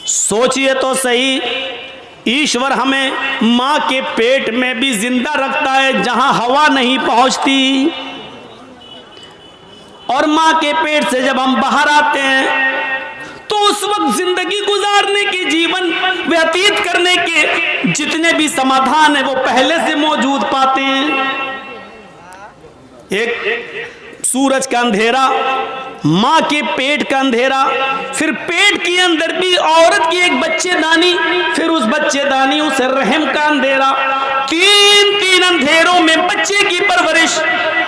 सोचिए तो सही, ईश्वर हमें माँ के पेट में भी जिंदा रखता है जहां हवा नहीं पहुंचती, और माँ के पेट से जब हम बाहर आते हैं तो उस वक्त जिंदगी गुजारने के, जीवन व्यतीत करने के जितने भी समाधान है वो पहले से मौजूद पाते हैं। एक सूरज का अंधेरा, माँ के पेट का अंधेरा, फिर पेट के अंदर भी औरत की एक बच्चेदानी, फिर उस बच्चेदानी उस रहम का अंधेरा, तीन अंधेरों में बच्चे की परवरिश।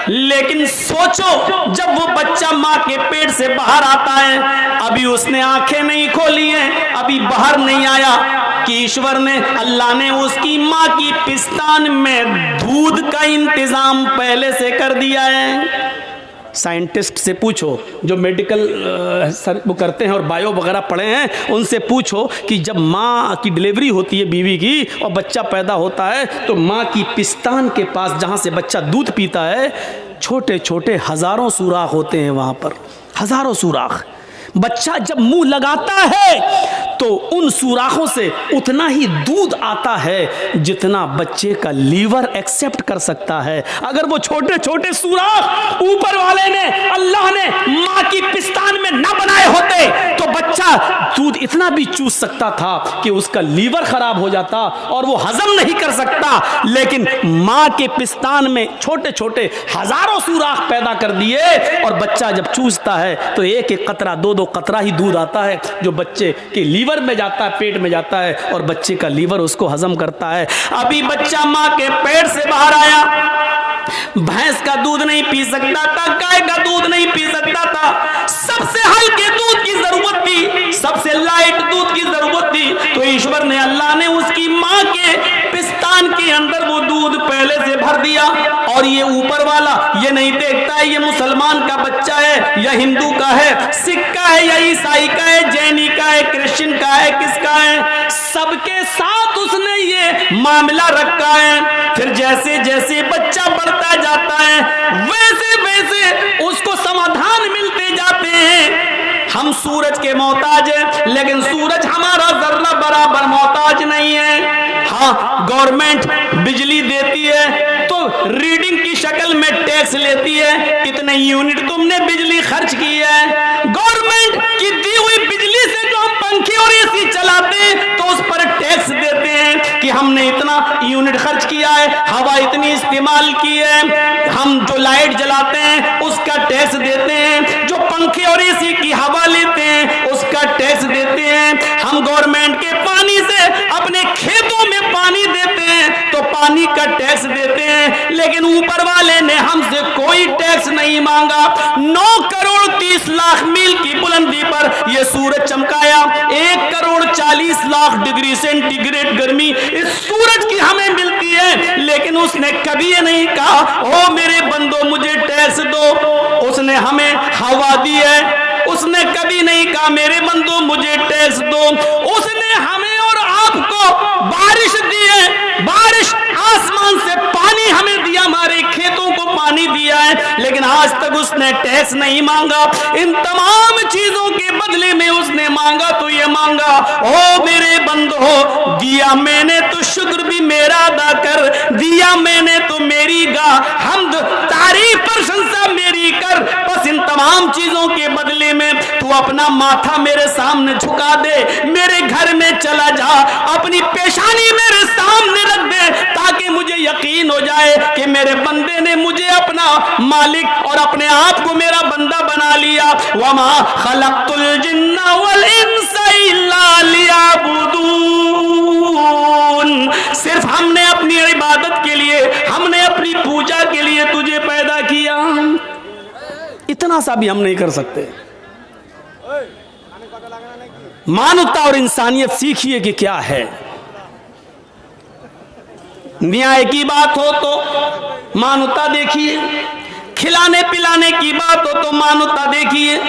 लेकिन सोचो, जब वो बच्चा माँ के पेट से बाहर आता है, अभी उसने आंखें नहीं खोली हैं, अभी बाहर नहीं आया कि ईश्वर ने, अल्लाह ने उसकी माँ की पिस्तान में दूध का इंतजाम पहले से कर दिया है। साइंटिस्ट से पूछो, जो मेडिकल वो करते हैं और बायो वगैरह पढ़े हैं, उनसे पूछो कि जब माँ की डिलीवरी होती है बीवी की और बच्चा पैदा होता है, तो माँ की पिस्तान के पास जहाँ से बच्चा दूध पीता है, छोटे छोटे हजारों सुराख होते हैं, वहाँ पर हजारों सुराख। बच्चा जब मुंह लगाता है तो उन सुराखों से उतना ही दूध आता है जितना बच्चे का लीवर एक्सेप्ट कर सकता है। अगर वो छोटे छोटे सुराख ऊपर वाले ने, अल्लाह ने माँ की पिस्तान में ना बनाए होते तो बच्चा दूध इतना भी चूस सकता था कि उसका लीवर खराब हो जाता और वो हजम नहीं कर सकता। लेकिन माँ के पिस्तान में छोटे छोटे हजारों सुराख पैदा कर दिए, और बच्चा जब चूसता है तो एक एक कतरा, दो कतरा ही दूध आता है जो बच्चे के लीवर में जाता है, पेट में जाता है, और बच्चे का लीवर उसको हजम करता है। अभी बच्चा माँ के पेट से बाहर आया, भैंस का दूध नहीं पी सकता था, गाय का दूध नहीं पी सकता था, सबसे हल्के दूध की जरूरत थी, सबसे लाइट दूध की जरूरत थी। तो ईश्वर ने, अल्लाह ने उसकी माँ के पिस्तान के अंदर वो दूध पहले से भर दिया। और ये ऊपर वाला ये नहीं देखता है ये मुसलमान का बच्चा है या हिंदू का है, सिख का है या ईसाई का है, जैनी का है, क्रिश्चियन का है, किसका है, सबके साथ उसने ये मामला रखा है। फिर जैसे जैसे बच्चा बढ़ता जाता है, वैसे वैसे उसको समाधान मिलते जाते हैं। हम सूरज के मोहताज हैं, लेकिन सूरज हमारा जर्रा बराबर मोहताज नहीं है। हाँ, गवर्नमेंट बिजली देती है तो रीडिंग की शक्ल में टैक्स लेती है, कितने यूनिट तुमने बिजली खर्च की है। गवर्नमेंट की दी हुई बिजली से जो हम पंखे और एसी चलाते हैं तो उस पर टैक्स देते हैं कि हमने इतना यूनिट खर्च किया है, हवा इतनी इस्तेमाल की है। हम जो लाइट जलाते हैं उसका टैक्स देते हैं, जो पंखे और एसी की हवा लेते हैं उसका टैक्स देते हैं। हम गवर्नमेंट के पानी से अपने खेतों में पानी देते हैं तो पानी का टैक्स देते हैं। लेकिन ऊपर वाले ने हमसे कोई टैक्स नहीं मांगा। 9 करोड़ 30 लाख मील की बुलंदी पर यह सूरज चमकाया, 1 करोड़ 40 लाख डिग्री सेंटीग्रेड गर्मी इस सूरज की हमें मिलती है। लेकिन उसने कभी ये नहीं कहा, ओ मेरे बंदो मुझे टैक्स दो। उसने हमें हवा दी है, उसने कभी नहीं कहा मेरे बंदो मुझे टैक्स दो। उसने हमें और आपको बारिश दी है, बारिश आसमान से पानी हमें दिया, हमारे खेतों को पानी दिया है, लेकिन आज तक उसने टैक्स नहीं मांगा। इन तमाम चीजों के बदले में उसने मांगा तो ये मांगा, ओ मेरे बंदो दिया मैंने तो शुक्र भी मेरा अदा कर, दिया मैंने तो मेरी गा हमद तारीफ प्रशंसा मेरी कर। बस इन तमाम चीजों के बदले में तू अपना माथा मेरे सामने झुका दे, मेरे घर में चला जा, अपनी पेशानी मेरे सामने रख दे, ताकि मुझे यकीन हो जाए कि मेरे बंदे ने मुझे अपना मालिक और अपने आप को मेरा बंदा बना लिया। वमा खलक़तुल जिन्ना वल इंसा इल्ला लियअबुदून, सिर्फ हमने अपनी इबादत के लिए, हमने अपनी पूजा के लिए तुझे पैदा किया। इतना सा भी हम नहीं कर सकते। मानवता और इंसानियत सीखिए कि क्या है। न्याय की बात हो तो मानवता देखिए, खिलाने पिलाने की बात हो तो मानवता देखिए।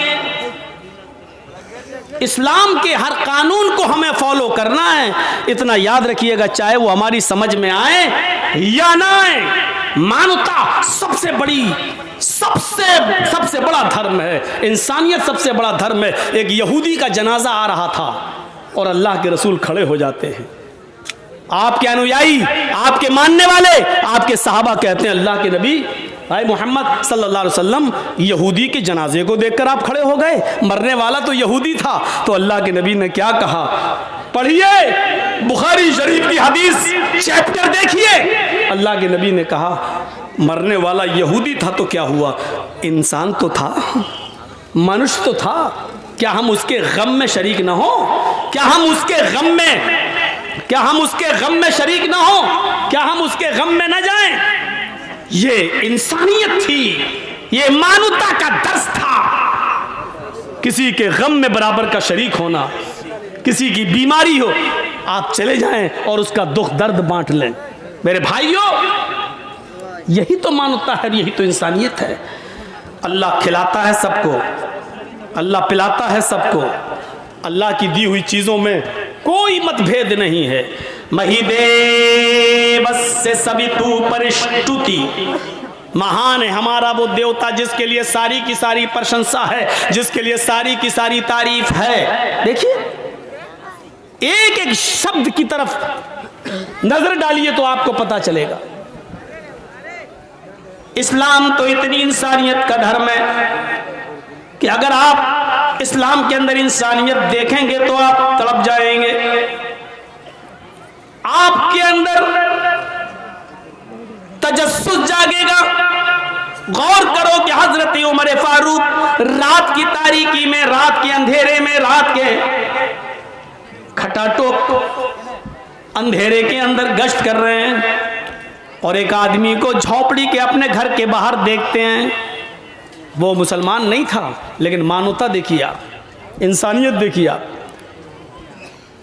इस्लाम के हर कानून को हमें फॉलो करना है। इतना याद रखिएगा, चाहे वो हमारी समझ में आए या ना आए, मानवता सबसे बड़ी, सबसे बड़ा धर्म है। इंसानियत सबसे बड़ा धर्म है। एक यहूदी का जनाजा आ रहा था, और अल्लाह के रसूल खड़े हो जाते हैं। आपके अनुयायी, आपके मानने वाले, आपके सहाबा कहते हैं अल्लाह के नबी भाई मोहम्मद सल्लल्लाहु अलैहि वसल्लम, यहूदी के जनाजे को देखकर आप खड़े हो गए, मरने वाला तो यहूदी था। तो अल्लाह के नबी ने क्या कहा, पढ़िए बुखारी शरीफ की हदीस, चैप्टर देखिए। अल्लाह के नबी ने कहा मरने वाला यहूदी था तो क्या हुआ, इंसान तो था, मनुष्य तो था, क्या हम उसके गम में शरीक ना हो? क्या हम उसके गम में शरीक ना हो? क्या हम उसके गम में ना जाएं? ये इंसानियत थी, ये मानवता का दर्स था। किसी के गम में बराबर का शरीक होना, किसी की बीमारी हो आप चले जाएं और उसका दुख दर्द बांट लें। मेरे भाइयों, यही तो मानवता है, यही तो इंसानियत है। अल्लाह खिलाता है सबको, अल्लाह पिलाता है सबको, अल्लाह की दी हुई चीजों में कोई मतभेद नहीं है। महिदेवस्य सवितु परिष्टुति, महान है हमारा वो देवता जिसके लिए सारी की सारी प्रशंसा है, जिसके लिए सारी की सारी तारीफ है। देखिए एक एक शब्द की तरफ नजर डालिए तो आपको पता चलेगा। इस्लाम तो इतनी इंसानियत का धर्म है कि अगर आप इस्लाम के अंदर इंसानियत देखेंगे तो आप तड़प जाएंगे। आपके अंदर तजस्सुस जागेगा। गौर करो कि हजरत उमर फारूक रात की तारीकी में, रात के अंधेरे में, रात के खटाटोप अंधेरे के अंदर गश्त कर रहे हैं और एक आदमी को झोपड़ी के अपने घर के बाहर देखते हैं। वो मुसलमान नहीं था, लेकिन मानवता देखिए आप, इंसानियत देखिए आप।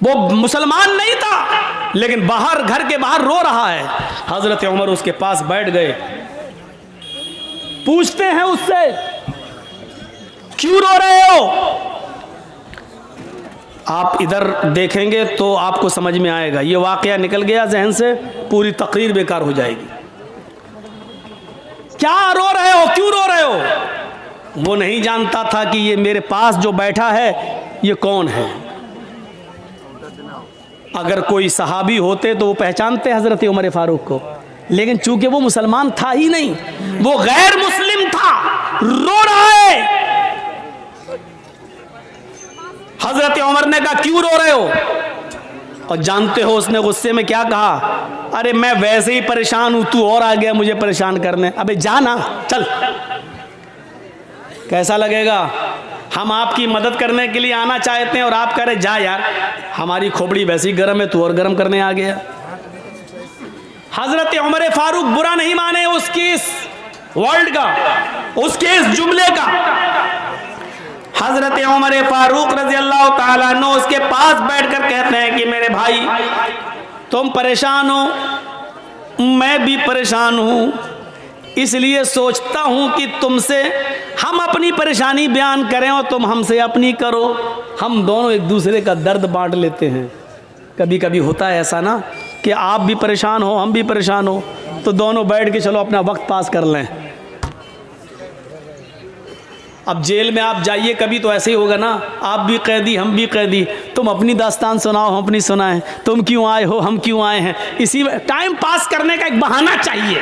वो मुसलमान नहीं था, लेकिन बाहर, घर के बाहर रो रहा है। हजरत उमर उसके पास बैठ गए, पूछते हैं उससे क्यों रो रहे हो? आप इधर देखेंगे तो आपको समझ में आएगा। ये वाकया निकल गया जहन से, पूरी तकरीर बेकार हो जाएगी। क्या रो रहे हो, क्यों रो रहे हो? वो नहीं जानता था कि ये मेरे पास जो बैठा है ये कौन है। अगर कोई सहाबी होते तो वो पहचानते हजरत उमर फारूक को, लेकिन चूंकि वो मुसलमान था ही नहीं, वो गैर मुस्लिम था, रो रहा है। हजरत उमर ने कहा क्यों रो रहे हो? और जानते हो उसने गुस्से में क्या कहा? अरे मैं वैसे ही परेशान हूं, तू और आ गया मुझे परेशान करने। अबे जाना, चल। कैसा लगेगा? हम आपकी मदद करने के लिए आना चाहते हैं और आप कह रहे जा यार, हमारी खोपड़ी वैसी गर्म है, तू और गर्म करने आ गया। हजरत उमर फारूक बुरा नहीं माने उसकी इस वर्ल्ड का, उसके इस जुमले का। हजरत उमर फारूक रजी अल्लाह ताला अन्हु उसके पास बैठकर कहते हैं कि मेरे भाई तुम परेशान हो, मैं भी परेशान हूं, इसलिए सोचता हूं कि तुमसे हम अपनी परेशानी बयान करें और तुम हमसे अपनी करो। हम दोनों एक दूसरे का दर्द बांट लेते हैं। कभी कभी होता है ऐसा ना कि आप भी परेशान हो, हम भी परेशान हो, तो दोनों बैठ के चलो अपना वक्त पास कर लें। अब जेल में आप जाइए कभी तो ऐसे ही होगा ना, आप भी कैदी हम भी कैदी, तुम अपनी दास्तान सुनाओ हम अपनी सुनाएं, तुम क्यों आए हो हम क्यों आए हैं। इसी टाइम पास करने का एक बहाना चाहिए।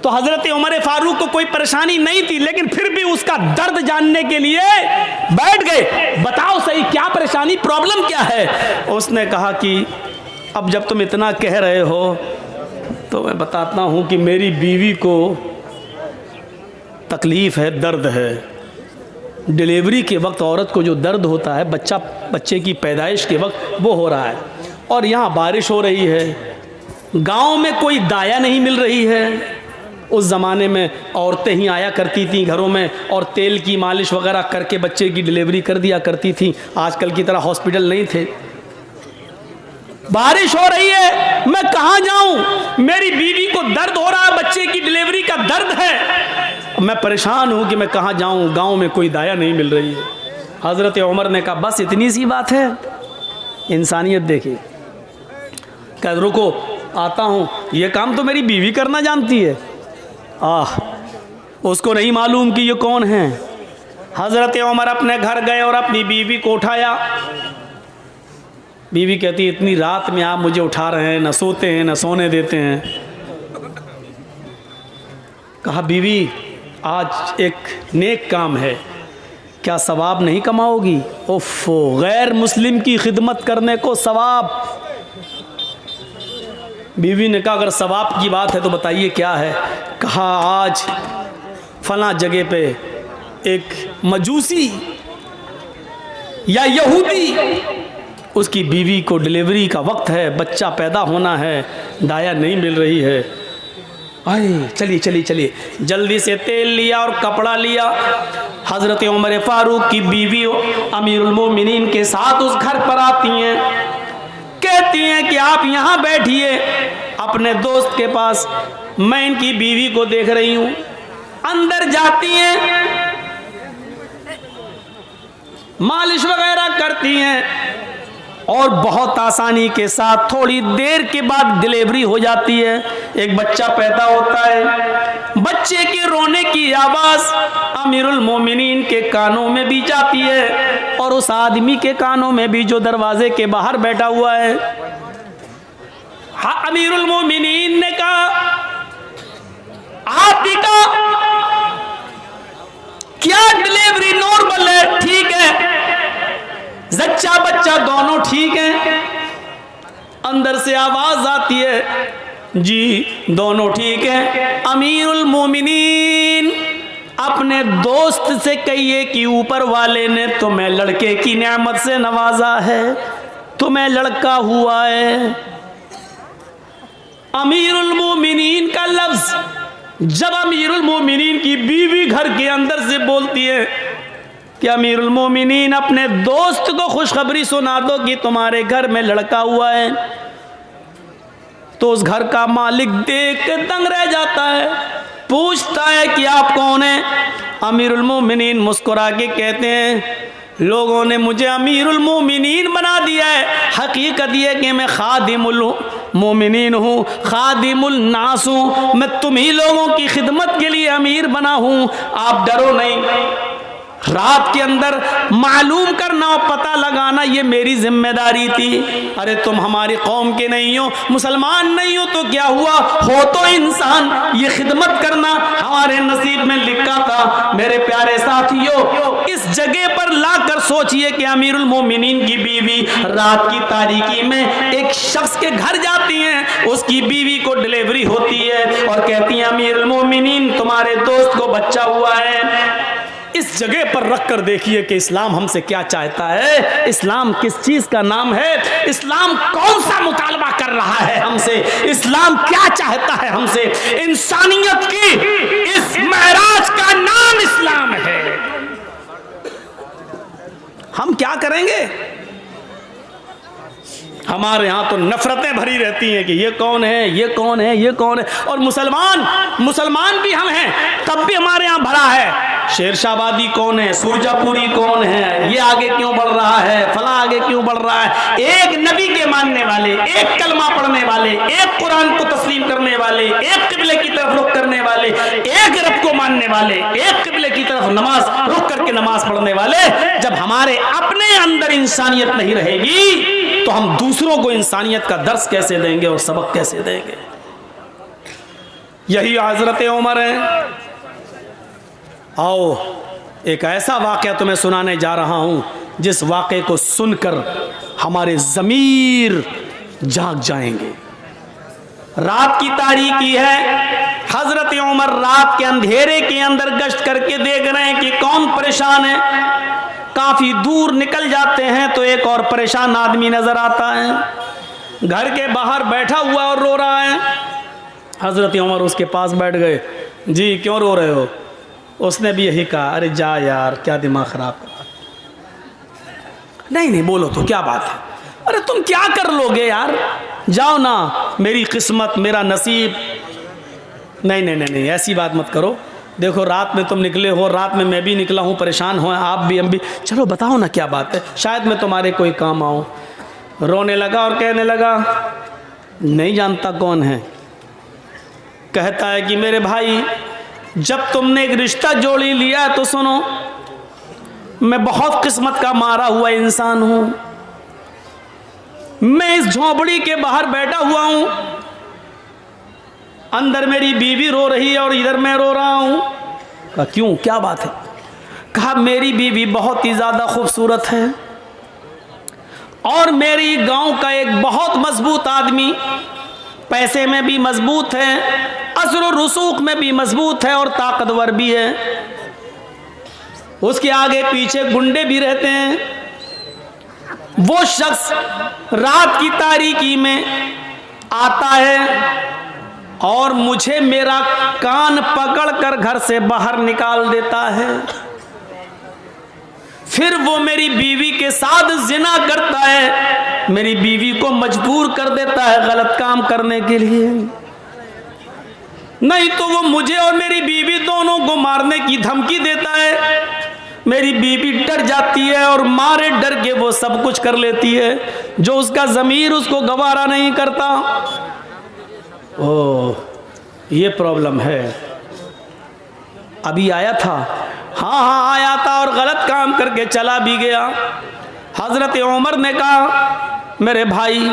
तो हजरत उमर फारूक को कोई परेशानी नहीं थी, लेकिन फिर भी उसका दर्द जानने के लिए बैठ गए। बताओ सही क्या परेशानी, प्रॉब्लम क्या है? उसने कहा कि अब जब तुम इतना कह रहे हो तो मैं बताता हूँ कि मेरी बीवी को तकलीफ़ है, दर्द है। डिलीवरी के वक्त औरत को जो दर्द होता है, बच्चे की पैदाइश के वक्त, वो हो रहा है। और यहाँ बारिश हो रही है, गांव में कोई दाया नहीं मिल रही है। उस ज़माने में औरतें ही आया करती थीं घरों में और तेल की मालिश वगैरह करके बच्चे की डिलीवरी कर दिया करती थीं। आजकल की तरह हॉस्पिटल नहीं थे। बारिश हो रही है, मैं कहाँ जाऊँ? मेरी बीवी को दर्द हो रहा है, बच्चे की डिलीवरी का दर्द है, मैं परेशान हूँ कि मैं कहाँ जाऊँ, गांव में कोई दाया नहीं मिल रही है। हज़रत उमर ने कहा बस इतनी सी बात है। इंसानियत देखिए। कह रुको आता हूँ, ये काम तो मेरी बीवी करना जानती है। उसको नहीं मालूम कि ये कौन है। हज़रत उमर अपने घर गए और अपनी बीवी को उठाया बीवी कहती है इतनी रात में आप मुझे उठा रहे हैं, न सोते हैं न सोने देते हैं। कहा बीवी आज एक नेक काम है, क्या सवाब नहीं कमाओगी? ओफो, गैर मुस्लिम की खिदमत करने को सवाब। बीवी ने कहा अगर सवाब की बात है तो बताइए क्या है। कहा आज फला जगह पे एक मजूसी या यहूदी, उसकी बीवी को डिलीवरी का वक्त है, बच्चा पैदा होना है, दाया नहीं मिल रही है। अरे चलिए चलिए चलिए, जल्दी से तेल लिया और कपड़ा लिया। हज़रत उमर फारूक की बीवी अमीरुल मोमिनीन के साथ उस घर पर आती हैं, कहती हैं कि आप यहाँ बैठिए अपने दोस्त के पास, मैं इनकी बीवी को देख रही हूँ। अंदर जाती हैं, मालिश वगैरह करती हैं और बहुत आसानी के साथ थोड़ी देर के बाद डिलीवरी हो जाती है। एक बच्चा पैदा होता है। बच्चे के रोने की आवाज़ अमीरुल मोमिनीन के कानों में भी जाती है और उस आदमी के कानों में भी जो दरवाजे के बाहर बैठा हुआ है। हाँ, अमीरुल मोमिनीन ने कहा आतिका क्या डिलीवरी नॉर्मल है? ठीक है, जच्चा बच्चा दोनों ठीक हैं? अंदर से आवाज आती है जी दोनों ठीक हैं। अमीरुल मोमिनीन अपने दोस्त से कहिए कि ऊपर वाले ने तुम्हें लड़के की नेमत से नवाजा है, तुम्हें लड़का हुआ है। अमीरुल मोमिनीन का लफ्ज जब अमीरुल मोमिनीन की बीवी घर के अंदर से बोलती है कि अमीरुल मोमिनीन अपने दोस्त को खुशखबरी सुना दो कि तुम्हारे घर में लड़का हुआ है, तो उस घर का मालिक देख के दंग रह जाता है। पूछता है कि आप कौन हैं? अमीरुल मोमिनीन मुस्कुरा के कहते हैं लोगों ने मुझे अमीरुल मोमिनीन बना दिया है, हकीकत यह कि मैं खादिमुल मोमिनीन हूँ, खादिमुल नास हूँ, मैं तुम्ही लोगों की खिदमत के लिए अमीर बना हूँ। आप डरो नहीं, रात के अंदर मालूम करना और पता लगाना ये मेरी जिम्मेदारी थी। अरे तुम हमारी कौम के नहीं हो, मुसलमान नहीं हो तो क्या हुआ, हो तो इंसान, ये खिदमत करना हमारे नसीब में लिखा था। मेरे प्यारे साथियों, इस जगह पर लाकर सोचिए कि अमीरुल मोमिनीन की बीवी रात की तारीकी में एक शख्स के घर जाती हैं, उसकी बीवी को डिलीवरी होती है और कहती है अमीरुल मोमिनीन तुम्हारे दोस्त को बच्चा हुआ है। इस जगह पर रख कर देखिए कि इस्लाम हमसे क्या चाहता है, इस्लाम किस चीज का नाम है, इस्लाम कौन सा मुतालबा कर रहा है हमसे, इस्लाम क्या चाहता है हमसे। इंसानियत की इस महराज का नाम इस्लाम है। हम क्या करेंगे? हमारे यहाँ तो नफरतें भरी रहती हैं कि ये कौन है, ये कौन है, ये कौन है। और मुसलमान भी हम हैं, तब भी हमारे यहाँ भरा है शेरशाहबादी कौन है, सुरजापुरी कौन है, ये आगे क्यों बढ़ रहा है, फला आगे क्यों बढ़ रहा है। एक नबी के मानने वाले, एक कलमा पढ़ने वाले, एक कुरान को तस्लीम करने वाले, एक किबले की तरफ रुख करने वाले, एक रब को मानने वाले, एक किबले की तरफ नमाज रुख करके नमाज पढ़ने वाले, जब हमारे अपने अंदर इंसानियत नहीं रहेगी तो हम दूसरों को इंसानियत का दर्स कैसे देंगे और सबक कैसे देंगे। यही हजरत उमर है। आओ एक ऐसा वाक़या तुम्हें सुनाने जा रहा हूं जिस वाक़े को सुनकर हमारे ज़मीर जाग जाएंगे। रात की तारीकी है, हजरत उमर रात के अंधेरे के अंदर गश्त करके देख रहे हैं कि कौन परेशान है। काफी दूर निकल जाते हैं तो एक और परेशान आदमी नजर आता है, घर के बाहर बैठा हुआ और रो रहा है। हजरत उमर उसके पास बैठ गए। जी क्यों रो रहे हो? उसने भी यही कहा, अरे जा यार क्या दिमाग खराब कर। नहीं बोलो तो क्या बात है, अरे तुम क्या कर लोगे यार, जाओ ना, मेरी किस्मत मेरा नसीब। नहीं ऐसी बात मत करो। देखो रात में तुम निकले हो, रात में मैं भी निकला हूँ, परेशान हो आप भी हम भी, चलो बताओ ना क्या बात है, शायद मैं तुम्हारे कोई काम आऊँ। रोने लगा और कहने लगा नहीं जानता कौन है। कहता है कि मेरे भाई जब तुमने एक रिश्ता जोड़ी लिया तो सुनो, मैं बहुत किस्मत का मारा हुआ इंसान हूँ। मैं इस झोपड़ी के बाहर बैठा हुआ हूं, अंदर मेरी बीवी रो रही है और इधर मैं रो रहा हूं। कहा क्यों, क्या बात है? कहा मेरी बीवी बहुत ही ज्यादा खूबसूरत है और मेरी गांव का एक बहुत मजबूत आदमी, पैसे में भी मजबूत है, असर और रसूख में भी मजबूत है और ताकतवर भी है। उसके आगे पीछे गुंडे भी रहते हैं। वो शख्स रात की तारीकी में आता है और मुझे मेरा कान पकड़कर घर से बाहर निकाल देता है। फिर वो मेरी बीवी के साथ जिना करता है, मेरी बीवी को मजबूर कर देता है गलत काम करने के लिए। नहीं तो वो मुझे और मेरी बीवी दोनों को मारने की धमकी देता है। मेरी बीवी डर जाती है और मारे डर के वो सब कुछ कर लेती है जो उसका ज़मीर उसको गवारा नहीं करता। ओह, ये प्रॉब्लम है। अभी आया था, हाँ आया था और गलत काम करके चला भी गया। हजरत उमर ने कहा मेरे भाई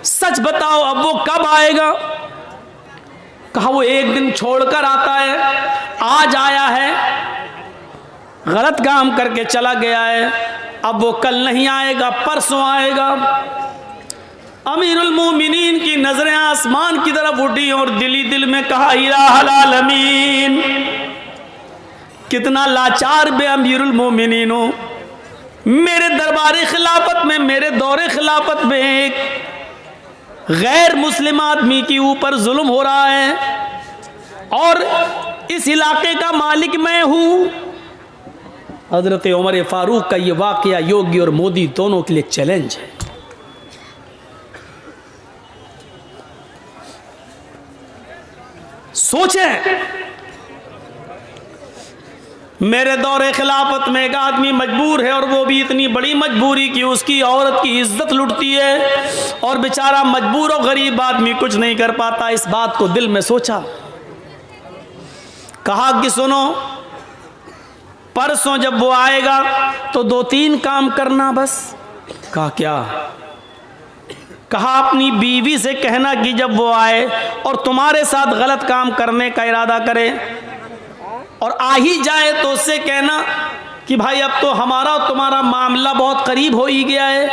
सच बताओ अब वो कब आएगा? कहा वो एक दिन छोड़कर आता है, आज आया है, गलत काम करके चला गया है, अब वो कल नहीं आएगा, परसों आएगा। अमीरुल मोमिनीन की नजरें आसमान की तरफ उठी और दिली दिल में कहा इलाहुल आलमीन, कितना लाचार बे अमीरुल मोमिनीन हो। मेरे दरबार खिलाफत में, मेरे दौरे खिलाफत में एक गैर मुस्लिम आदमी के ऊपर जुल्म हो रहा है और इस इलाके का मालिक मैं हूं। हजरत उमर फारूक का ये वाकया योगी और मोदी दोनों के लिए चैलेंज है। सोचें, मेरे दौरे खिलाफत में एक आदमी मजबूर है और वो भी इतनी बड़ी मजबूरी कि उसकी औरत की इज्जत लुटती है और बेचारा मजबूर और गरीब आदमी कुछ नहीं कर पाता। इस बात को दिल में सोचा, कहा कि सुनो, परसों जब वो आएगा तो 2-3 काम करना बस। कहा क्या? कहा अपनी बीवी से कहना कि जब वो आए और तुम्हारे साथ गलत काम करने का इरादा करे और आ ही जाए तो उससे कहना कि भाई अब तो हमारा और तुम्हारा मामला बहुत करीब हो ही गया है,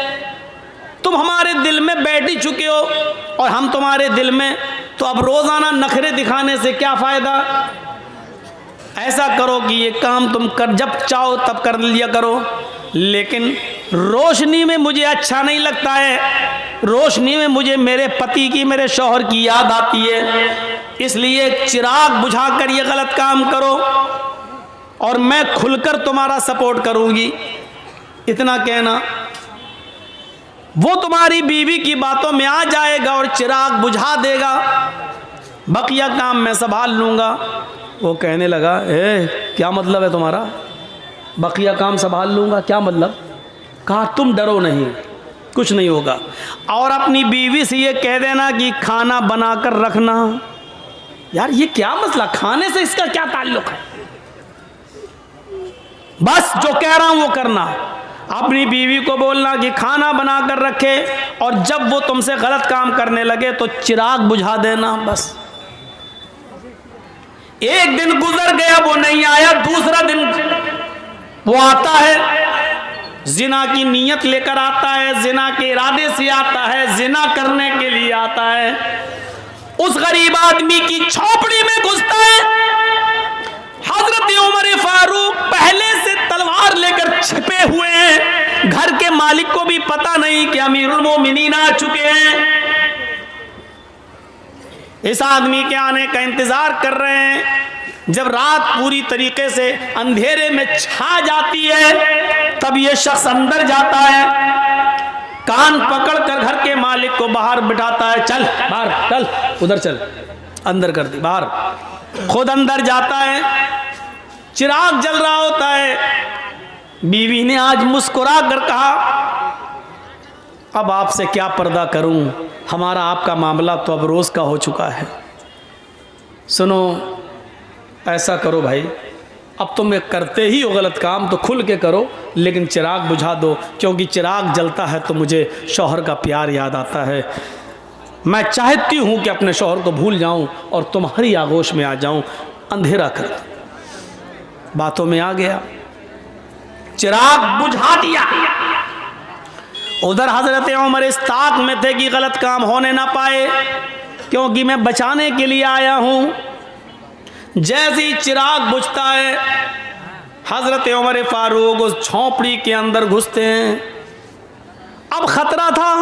तुम हमारे दिल में बैठ ही चुके हो और हम तुम्हारे दिल में, तो अब रोजाना नखरे दिखाने से क्या फायदा। ऐसा करो कि ये काम तुम कर जब चाहो तब कर लिया करो, लेकिन रोशनी में मुझे अच्छा नहीं लगता है, रोशनी में मुझे मेरे पति की, मेरे शौहर की याद आती है, इसलिए चिराग बुझाकर ये गलत काम करो और मैं खुलकर तुम्हारा सपोर्ट करूंगी। इतना कहना, वो तुम्हारी बीवी की बातों में आ जाएगा और चिराग बुझा देगा, बकिया काम मैं संभाल लूंगा। वो कहने लगा क्या मतलब है तुम्हारा, बकिया काम संभाल लूंगा, क्या मतलब? कहा तुम डरो नहीं, कुछ नहीं होगा, और अपनी बीवी से ये कह देना कि खाना बनाकर रखना। यार ये क्या मसला, खाने से इसका क्या ताल्लुक है? बस जो कह रहा हूं वो करना। अपनी बीवी को बोलना कि खाना बनाकर रखे और जब वो तुमसे गलत काम करने लगे तो चिराग बुझा देना, बस। एक दिन गुजर गया, वो नहीं आया, दूसरा दिन वो आता है, जिना की नीयत लेकर आता है, जिना के इरादे से आता है, जिना करने के लिए आता है। उस गरीब आदमी की झोपड़ी में घुसता है। हजरत उमर फारूक पहले से तलवार लेकर छिपे हुए हैं, घर के मालिक को भी पता नहीं कि अमीरुल मोमिनीन आ चुके हैं। इस आदमी के आने का इंतजार कर रहे हैं। जब रात पूरी तरीके से अंधेरे में छा जाती है तब ये शख्स अंदर जाता है, कान पकड़कर घर के मालिक को बाहर बिठाता है, चल बाहर, चल उधर चल, अंदर कर दी बाहर। खुद अंदर जाता है, चिराग जल रहा होता है। बीवी ने आज मुस्कुरा कर कहा अब आपसे क्या पर्दा करूं, हमारा आपका मामला तो अब रोज का हो चुका है। सुनो, ऐसा करो भाई, अब तुम करते ही हो गलत काम तो खुल के करो, लेकिन चिराग बुझा दो, क्योंकि चिराग जलता है तो मुझे शौहर का प्यार याद आता है। मैं चाहती हूँ कि अपने शौहर को भूल जाऊँ और तुम्हारी आगोश में आ जाऊँ, अंधेरा कर दो। बातों में आ गया, चिराग बुझा दिया। उधर हजरत उमर इस ताक में थे कि गलत काम होने ना पाए, क्योंकि मैं बचाने के लिए आया हूँ। जैसे ही चिराग बुझता है, हजरत उमर फारूक उस झोंपड़ी के अंदर घुसते हैं। अब खतरा था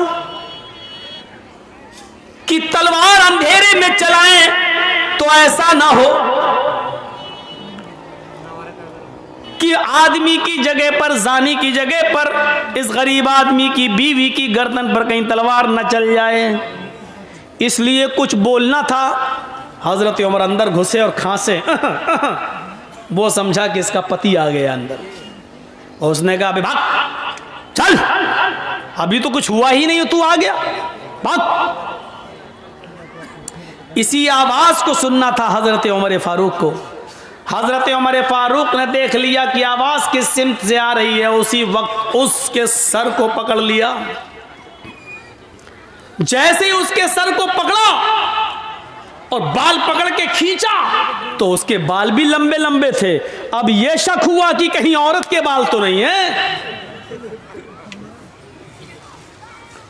कि तलवार अंधेरे में चलाएं तो ऐसा ना हो कि आदमी की जगह पर, जानी की जगह पर इस गरीब आदमी की बीवी की गर्दन पर कहीं तलवार न चल जाए, इसलिए कुछ बोलना था। हजरत उमर अंदर घुसे और खांसे वो समझा कि इसका पति आ गया अंदर, और उसने कहा, अभी भाग, चल, अभी तो कुछ हुआ ही नहीं, तू आ गया, भाग। इसी आवाज को सुनना था हजरत उमर फारूक को। हजरत उमर फारूक ने देख लिया कि आवाज किस सिमत से आ रही है, उसी वक्त उसके सर को पकड़ लिया। जैसे ही उसके सर को पकड़ा और बाल पकड़ के खींचा तो उसके बाल भी लंबे लंबे थे। अब यह शक हुआ कि कहीं औरत के बाल तो नहीं है।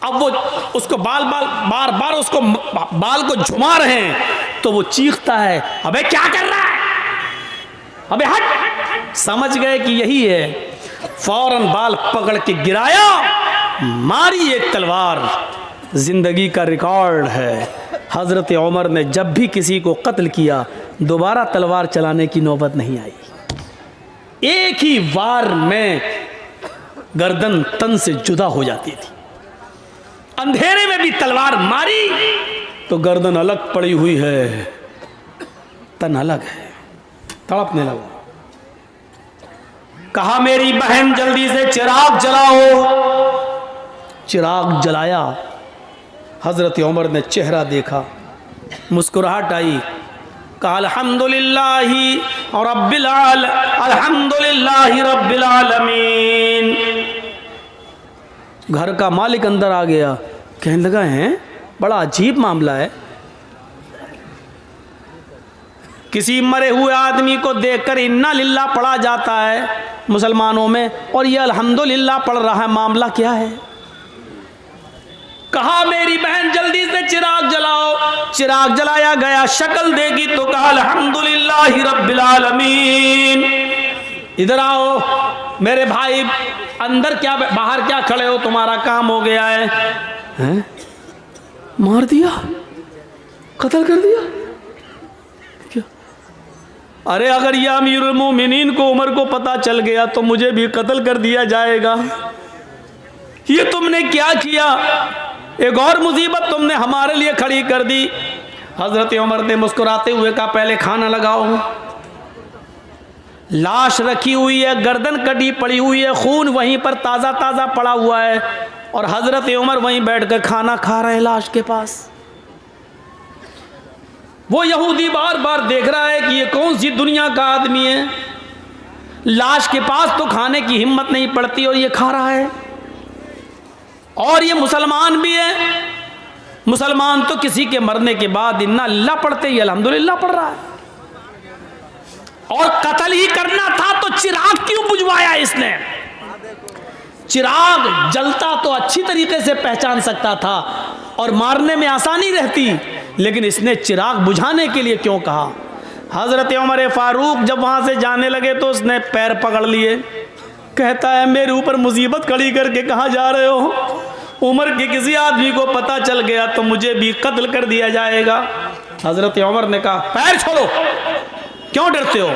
अब वो उसको बार बार उसको बाल को झुमा रहे हैं, तो वो चीखता है, अबे क्या कर रहा है, अबे हट। समझ गए कि यही है, फौरन बाल पकड़ के गिराया, मारी एक तलवार। जिंदगी का रिकॉर्ड है, हजरत उमर ने जब भी किसी को कत्ल किया दोबारा तलवार चलाने की नौबत नहीं आई। एक ही वार में गर्दन तन से जुदा हो जाती थी। अंधेरे में भी तलवार मारी तो गर्दन अलग पड़ी हुई है, तन अलग है, तड़पने लगा। कहा, मेरी बहन जल्दी से चिराग जलाओ। चिराग जलाया। हजरत उमर ने चेहरा देखा, मुस्कुराहट आई। कहा, अल्हम्दुलिल्लाहि रब्बिल आलमीन। घर का मालिक अंदर आ गया, कहने लगा, है बड़ा अजीब मामला है। किसी मरे हुए आदमी को देखकर इन्ना लिल्लाह पढ़ा जाता है मुसलमानों में, और ये अल्हम्दुलिल्लाह पढ़ रहा है, मामला क्या है? कहा, मेरी बहन जल्दी से चिराग जलाओ। चिराग जलाया गया, शक्ल देखी तो कहा, अल्हम्दुलिल्लाहि रब्बिल आलमीन। इधर आओ मेरे भाई, अंदर क्या, बाहर क्या खड़े हो, तुम्हारा काम हो गया है। हैं? मार दिया, कत्ल कर दिया क्या? अरे अगर यह अमीरुल मोमिनीन को, उमर को पता चल गया तो मुझे भी कत्ल कर दिया जाएगा। ये तुमने क्या किया? एक और मुसीबत तुमने हमारे लिए खड़ी कर दी। हजरत उमर ने मुस्कुराते हुए कहा, पहले खाना लगाओ। लाश रखी हुई है, गर्दन कटी पड़ी हुई है, खून वहीं पर ताज़ा ताज़ा पड़ा हुआ है, और हजरत उमर वहीं बैठकर खाना खा रहे हैं लाश के पास। वो यहूदी बार बार देख रहा है कि ये कौन सी दुनिया का आदमी है, लाश के पास तो खाने की हिम्मत नहीं पड़ती और ये खा रहा है। और ये मुसलमान भी है, मुसलमान तो किसी के मरने के बाद इन्ना लिल्लाह पढ़ते ही अल्हम्दुलिल्लाह पढ़ रहा है। और कत्ल ही करना था तो चिराग क्यों बुझवाया इसने? चिराग जलता तो अच्छी तरीके से पहचान सकता था और मारने में आसानी रहती, लेकिन इसने चिराग बुझाने के लिए क्यों कहा? हजरत उमर फारूक जब वहां से जाने लगे तो उसने पैर पकड़ लिए। कहता है, मेरे ऊपर मुसीबत खड़ी करके कहाँ जा रहे हो? उमर के किसी आदमी को पता चल गया तो मुझे भी कत्ल कर दिया जाएगा। हजरत उमर ने कहा, पैर छोड़ो, क्यों डरते हो?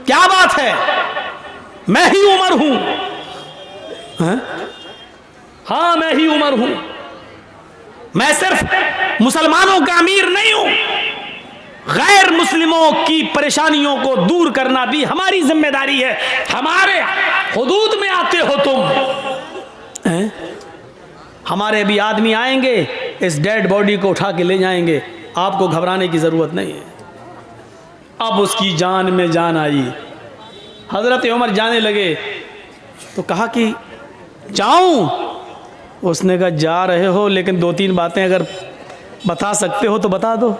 क्या बात है? मैं ही उमर हूं। हाँ, मैं ही उमर हूं। मैं सिर्फ मुसलमानों का अमीर नहीं हूं, गैर मुस्लिमों की परेशानियों को दूर करना भी हमारी जिम्मेदारी है। हमारे हुदूद में आते हो तुम। हमारे भी आदमी आएंगे, इस डेड बॉडी को उठा के ले जाएंगे, आपको घबराने की जरूरत नहीं है। अब उसकी जान में जान आई। हजरत उमर जाने लगे तो कहा कि जाऊं? उसने कहा जा रहे हो, लेकिन 2-3 बातें अगर बता सकते हो तो बता दो।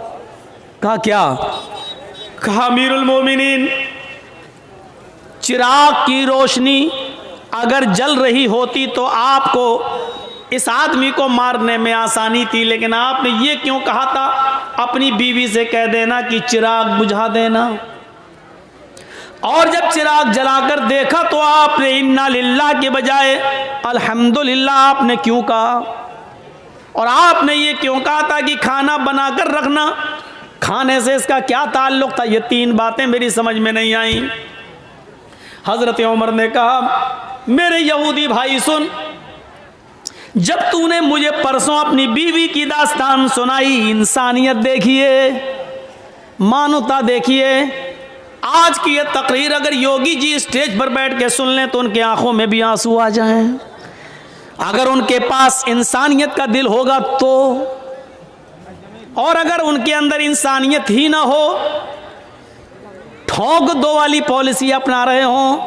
कहा क्या? कहा अमीरुल मोमिनीन, चिराग की रोशनी अगर जल रही होती तो आपको इस आदमी को मारने में आसानी थी, लेकिन आपने ये क्यों कहा था? अपनी बीवी से कह देना कि चिराग बुझा देना। और जब चिराग जलाकर देखा तो आपने इन्ना लिल्लाह के बजाय अल्हम्दुलिल्लाह आपने क्यों कहा? और आपने ये क्यों कहा था कि खाना बनाकर रखना? खाने से इसका क्या ताल्लुक था? ये 3 बातें मेरी समझ में नहीं आई। हजरत उमर ने कहा, मेरे यहूदी भाई सुन, जब तूने मुझे परसों अपनी बीवी की दास्तान सुनाई, इंसानियत देखिए, मानवता देखिए। आज की ये तकरीर अगर योगी जी स्टेज पर बैठ के सुन लें तो उनकी आंखों में भी आंसू आ जाएं। अगर उनके पास इंसानियत का दिल होगा तो, और अगर उनके अंदर इंसानियत ही ना हो, ठोक दो वाली पॉलिसी अपना रहे हों,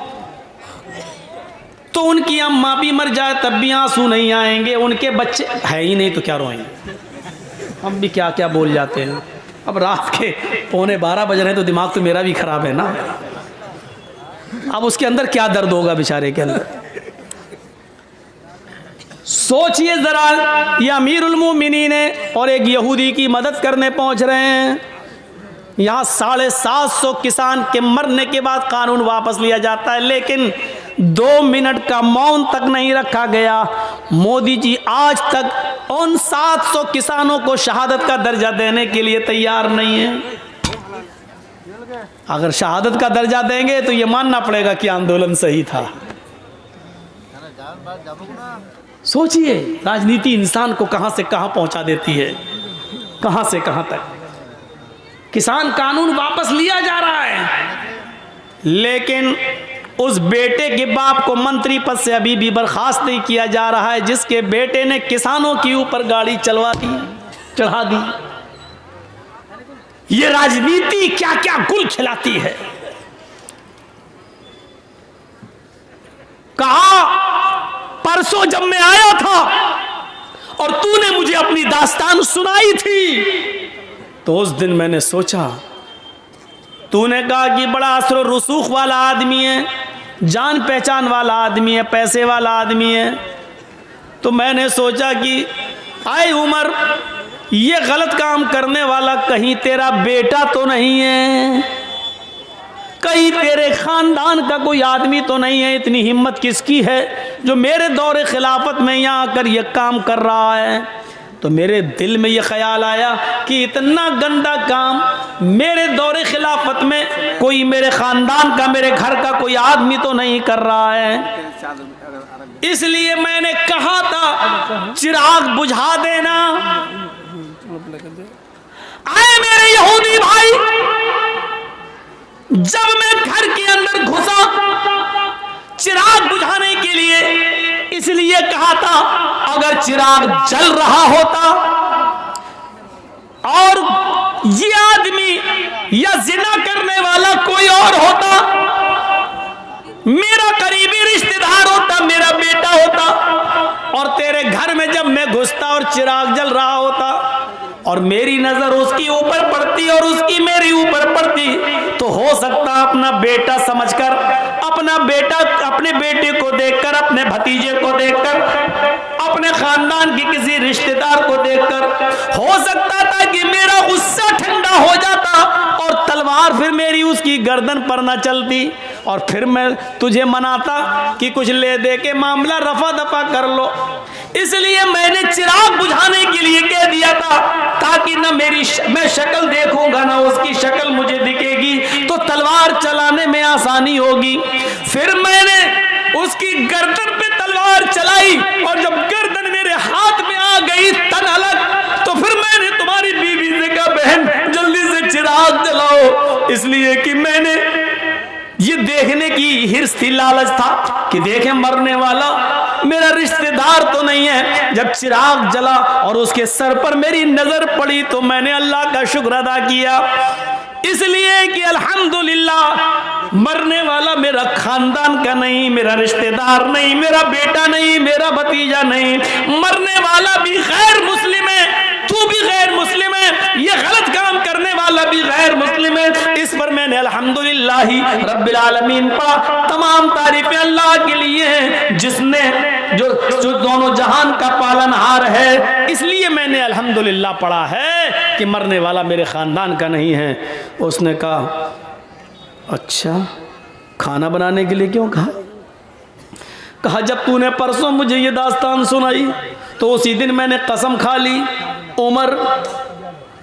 तो उनकी अम्मा भी मर जाए तब भी आंसू नहीं आएंगे। उनके बच्चे है ही नहीं तो क्या रोएंगे? हम भी क्या क्या बोल जाते हैं। अब रात के 11:15 बज रहे हैं तो दिमाग तो मेरा भी खराब है ना। अब उसके अंदर क्या दर्द होगा बेचारे के अंदर। सोचिए जरा, ये अमीरुल मोमिनीन है और एक यहूदी की मदद करने पहुंच रहे हैं। यहाँ 750 किसान के मरने के बाद कानून वापस लिया जाता है, लेकिन 2 मिनट का मौन तक नहीं रखा गया। मोदी जी आज तक उन 700 किसानों को शहादत का दर्जा देने के लिए तैयार नहीं है। अगर शहादत का दर्जा देंगे तो ये मानना पड़ेगा कि आंदोलन सही था। सोचिए, राजनीति इंसान को कहां से कहां पहुंचा देती है, कहां से कहां तक। किसान कानून वापस लिया जा रहा है, लेकिन उस बेटे के बाप को मंत्री पद से अभी भी बर्खास्त नहीं किया जा रहा है, जिसके बेटे ने किसानों के ऊपर गाड़ी चढ़ा दी। ये राजनीति क्या क्या गुल खिलाती है। कहा परसों जब मैं आया था और तूने मुझे अपनी दास्तान सुनाई थी, तो उस दिन मैंने सोचा, तूने कहा कि बड़ा असर रसूख वाला आदमी है, जान पहचान वाला आदमी है, पैसे वाला आदमी है। तो मैंने सोचा कि आए उमर, ये गलत काम करने वाला कहीं तेरा बेटा तो नहीं है, कहीं तेरे खानदान का कोई आदमी तो नहीं है। इतनी हिम्मत किसकी है जो मेरे दौरे खिलाफत में यहाँ आकर ये काम कर रहा है? तो मेरे दिल में ये ख्याल आया कि इतना गंदा काम मेरे दौरे खिलाफत में कोई मेरे खानदान का, मेरे घर का कोई आदमी तो नहीं कर रहा है। इसलिए मैंने कहा था चिराग बुझा देना। आए मेरे यहूदी भाई, जब मैं घर के अंदर घुसा चिराग बुझाने के लिए, इसलिए कहा था अगर चिराग जल रहा होता और ये आदमी या जिना करने वाला कोई और होता, मेरा करीबी रिश्तेदार होता, मेरा बेटा होता, और तेरे घर में जब मैं घुसता और चिराग जल रहा होता और मेरी नजर उसकी ऊपर पड़ती और उसकी मेरी ऊपर पड़ती, तो हो सकता अपना बेटा समझकर, अपना बेटा अपने बेटे को देखकर, अपने भतीजे को देखकर, अपने खानदान के किसी रिश्तेदार को देखकर हो सकता था कि मेरा गुस्सा ठंडा हो जाता और तलवार फिर मेरी उसकी गर्दन पर न चलती और फिर मैं तुझे मनाता कि कुछ ले दे के मामला रफा दफा कर लो। इसलिए मैंने चिराग बुझाने के लिए कह दिया था, ताकि ना मैं शक्ल देखूंगा ना उसकी शक्ल मुझे दिखेगी, तो तलवार चलाने में आसानी होगी। फिर मैंने उसकी गर्दन पे तलवार चलाई और जब गर्दन मेरे हाथ में आ गई तन अलग, तो फिर मैंने तुम्हारी बीवी से कहा बहन जल्दी से चिराग जलाओ, इसलिए कि मैंने ये देखने की हिर्स थी, लालच था कि देखें मरने वाला मेरा रिश्तेदार तो नहीं है। जब चिराग जला और उसके सर पर मेरी नजर पड़ी तो मैंने अल्लाह का शुक्र अदा किया, इसलिए कि अल्हम्दुलिल्लाह मरने वाला मेरा खानदान का नहीं, मेरा रिश्तेदार नहीं, मेरा बेटा नहीं, मेरा भतीजा नहीं, मरने वाला भी गैर मुस्लिम है, तू भी गैर मुस्लिम है, ये गलत काम करने वाला भी गैर मुस्लिम है। इस पर मैंने अल्हम्दुलिल्लाह रब्बिल आलमीन पढ़ा। तमाम तारीफें अल्लाह के लिए हैं जिसने जो दोनों जहान का पालनहार है, इसलिए मैंने अल्हम्दुलिल्लाह पढ़ा है कि मरने वाला मेरे खानदान का नहीं है। उसने कहा अच्छा खाना बनाने के लिए क्यों कहा? कहा जब तूने परसों मुझे ये दास्तान सुनाई तो उसी दिन मैंने कसम खा ली, उमर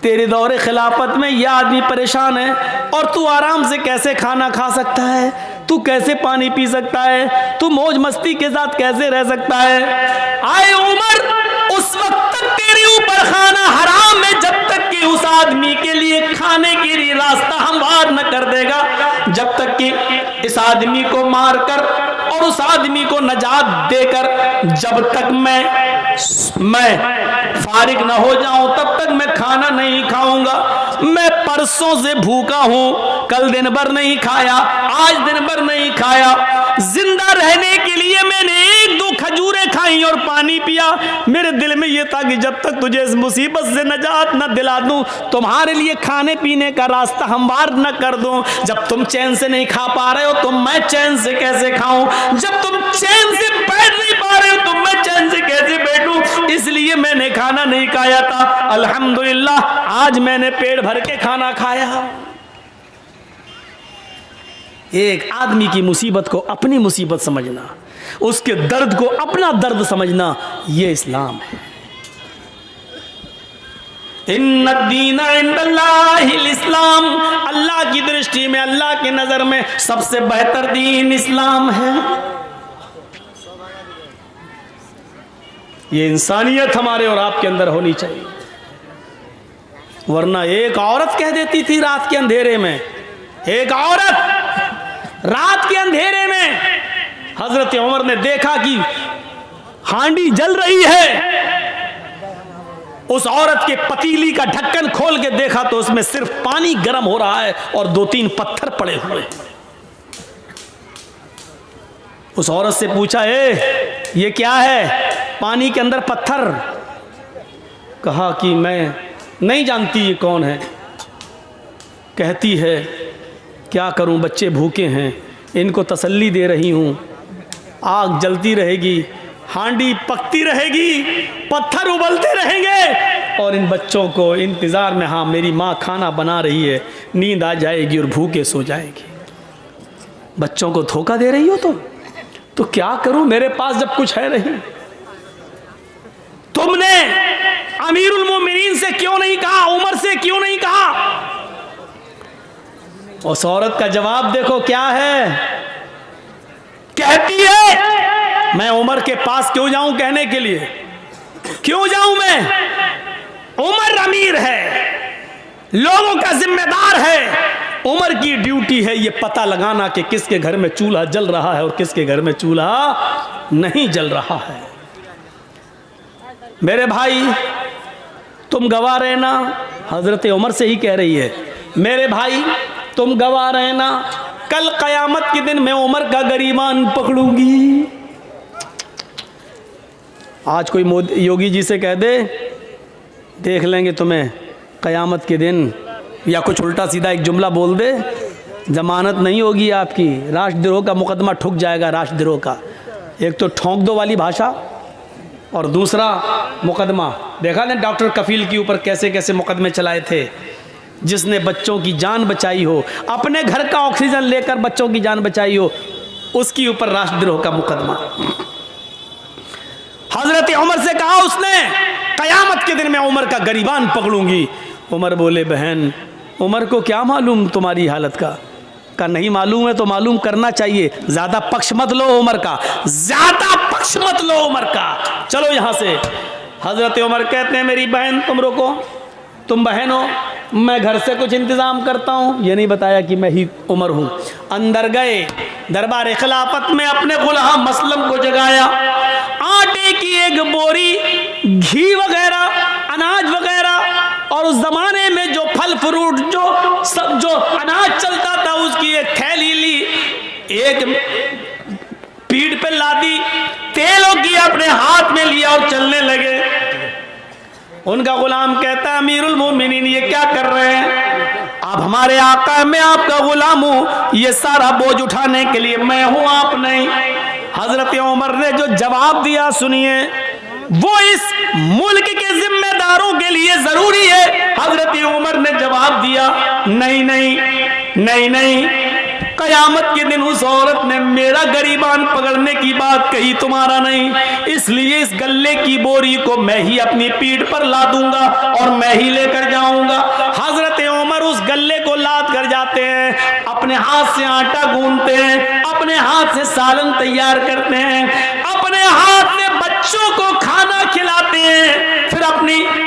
तेरे दौरे खिलाफत में यह आदमी परेशान है और तू आराम से कैसे खाना खा सकता है, तू कैसे पानी पी सकता है, तू मौज मस्ती के साथ कैसे रह सकता है। आए उमर, उस वक्त तक तेरे ऊपर खाना हराम है जब तक कि उस आदमी के लिए खाने के लिए रास्ता हमवार न कर देगा, जब तक कि इस आदमी को मारकर और उस आदमी को नजात देकर जब तक मैं फारिग न हो जाऊं तब तक मैं खाना नहीं खाऊंगा। मैं परसों से भूखा हूं, कल दिन भर नहीं खाया, आज दिन भर नहीं खाया। जिंदा रहने के लिए मैंने 1-2 खजूरें खाई और पानी पिया। मेरे दिल में यह था कि जब तक तुझे इस मुसीबत से नजात न दिला दूं, तुम्हारे लिए खाने पीने का रास्ता हमवार न कर दूं। जब तुम चैन से नहीं खा पा रहे हो तो मैं चैन से कैसे खाऊं? जब तुम चैन से बैठ नहीं पा रहे हो तो मैं चैन से कैसे बैठूं? इसलिए मैंने खाना नहीं खाया था। अल्हम्दुलिल्लाह आज मैंने पेट भर के खाना खाया। एक आदमी की मुसीबत को अपनी मुसीबत समझना, उसके दर्द को अपना दर्द समझना, ये इस्लाम है। इन्नद्दीन इंदल्लाहिल इस्लाम, अल्लाह की दृष्टि में, अल्लाह की नजर में सबसे बेहतर दीन इस्लाम है। ये इंसानियत हमारे और आपके अंदर होनी चाहिए, वरना एक औरत कह देती थी रात के अंधेरे में, एक औरत रात के अंधेरे में हजरत उमर ने देखा कि हांडी जल रही है। उस औरत के पतीली का ढक्कन खोल के देखा तो उसमें सिर्फ पानी गर्म हो रहा है और 2-3 पत्थर पड़े हुए हैं। उस औरत से पूछा, ये क्या है पानी के अंदर पत्थर? कहा कि मैं नहीं जानती ये कौन है। कहती है क्या करूं, बच्चे भूखे हैं, इनको तसल्ली दे रही हूं। आग जलती रहेगी, हांडी पकती रहेगी, पत्थर उबलते रहेंगे और इन बच्चों को इंतज़ार में, हाँ मेरी माँ खाना बना रही है, नींद आ जाएगी और भूखे सो जाएगी। बच्चों को धोखा दे रही हो तो क्या करूं, मेरे पास जब कुछ है नहीं। तुमने अमीरुल मोमिनीन से क्यों नहीं कहा, उमर से क्यों नहीं कहा? उस औरत का जवाब देखो क्या है। कहती है मैं उमर के पास क्यों जाऊं कहने के लिए, क्यों जाऊं मैं? उमर अमीर है, लोगों का जिम्मेदार है। उमर की ड्यूटी है ये पता लगाना कि किसके घर में चूल्हा जल रहा है और किसके घर में चूल्हा नहीं जल रहा है। मेरे भाई तुम गवाह रहना, हजरत उमर से ही कह रही है, मेरे भाई तुम गवाह रहना, कल कयामत के दिन मैं उमर का गरीबान पकड़ूंगी। आज कोई योगी जी से कह दे देख लेंगे तुम्हें कयामत के दिन, या कुछ उल्टा सीधा एक जुमला बोल दे, जमानत नहीं होगी आपकी, राष्ट्रद्रोह का मुकदमा ठुक जाएगा। राष्ट्रद्रोह का एक तो ठोंक दो वाली भाषा और दूसरा मुकदमा। देखा ना डॉक्टर कफील के ऊपर कैसे कैसे मुकदमे चलाए थे, जिसने बच्चों की जान बचाई हो, अपने घर का ऑक्सीजन लेकर बच्चों की जान बचाई हो, उसके ऊपर राष्ट्रद्रोह का मुकदमा। हजरत उमर से कहा उसने कयामत के दिन मैं उमर का गरीबान पकड़ूंगी। उमर बोले बहन उमर को क्या मालूम तुम्हारी हालत का नहीं मालूम है तो मालूम करना चाहिए। ज्यादा पक्ष मत लो उमर का, ज्यादा पक्ष मत लो उमर का, चलो यहां से। हजरत उमर कहते हैं मेरी बहन तुम रुको, तुम बहन हो, मैं घर से कुछ इंतजाम करता हूँ। ये नहीं बताया कि मैं ही उमर हूँ। अंदर गए, दरबार खिलाफत में अपने गुलाम मसलम को जगाया एक बोरी घी वगैरह, अनाज वगैरह, और उस जमाने में जो फल फ्रूट जो अनाज चलता था उसकी एक थैली ली, एक पीठ पे लादी, तेलों की अपने हाथ में लिया और चलने लगे। उनका गुलाम कहता है अमीरुल मोमिनीन ये क्या कर रहे हैं? आप हमारे आका हैं, मैं आपका गुलाम हूं, ये सारा बोझ उठाने के लिए मैं हूं, आप नहीं। हजरत उमर ने जो जवाब दिया सुनिए, वो इस मुल्क के जिम्मेदारों के लिए जरूरी है। हजरत उमर ने जवाब दिया नहीं नहीं नहीं नहीं, कयामत के दिन उस औरत ने मेरा गरीबान पकड़ने की बात कही, तुम्हारा नहीं, इसलिए इस गल्ले की बोरी को मैं ही अपनी पीठ पर ला दूंगा और मैं ही लेकर जाऊंगा। हजरत उमर उस गल्ले को लाद कर जाते हैं, अपने हाथ से आटा गूंथते हैं, अपने हाथ से सालन तैयार करते हैं, अपने हाथ से बच्चों को खाना खिलाते हैं,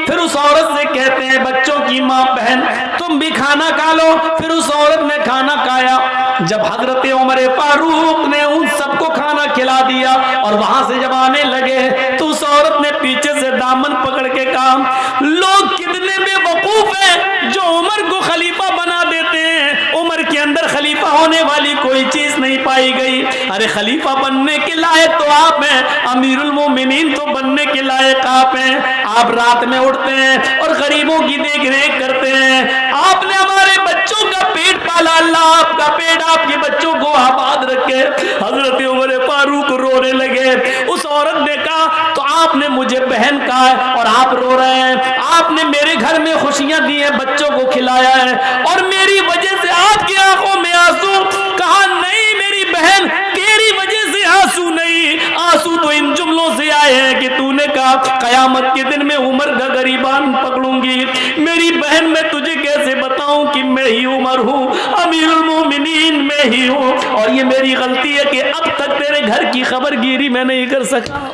फिर उस औरत से कहते हैं बच्चों की माँ बहन तुम भी खाना खा लो। फिर उस औरत ने खाना खाया। जब हजरत उमर फारूक ने उन सबको खाना खिला दिया और वहां से जब आने लगे तो उस औरत ने पीछे से दामन पकड़ के कहा, लोग कितने बेवकूफ हैं जो उमर को खलीफा बना देते हैं। उमर के अंदर खलीफा होने वाली कोई चीज नहीं पाई गई। अरे खलीफा बनने के लायक तो आप हैं, अमीरुल मोमिनीन तो बनने के लायक आप हैं। आप रात में उठते हैं और गरीबों की देख रेख करते हैं। आपने हमारे बच्चों का पेट पाला, अल्लाह आपका पेट आपके बच्चों को आबाद रखे। हजरत उमर फारूक रोने लगे। उस औरत ने कहा तो आपने मुझे बहन कहा और आप रो रहे हैं, आपने मेरे घर में खुशियां दी हैं, बच्चों को खिलाया है और मेरी वजह से आपकी आंखों में आंसू। कहा नहीं मेरी बहन, तेरी वजह से आंसू नहीं, आंसू तो इन जुमलों से आए हैं कि तूने कहा कयामत के दिन में उमर का गरीबान पकड़ूंगी। मेरी बहन मैं तुझे कैसे बताऊं कि मैं ही उमर हूं, अमीरुल मोमिनीन मैं ही हूं, और ये मेरी गलती है कि अब तक तेरे घर की खबरगिरी मैं नहीं कर सका।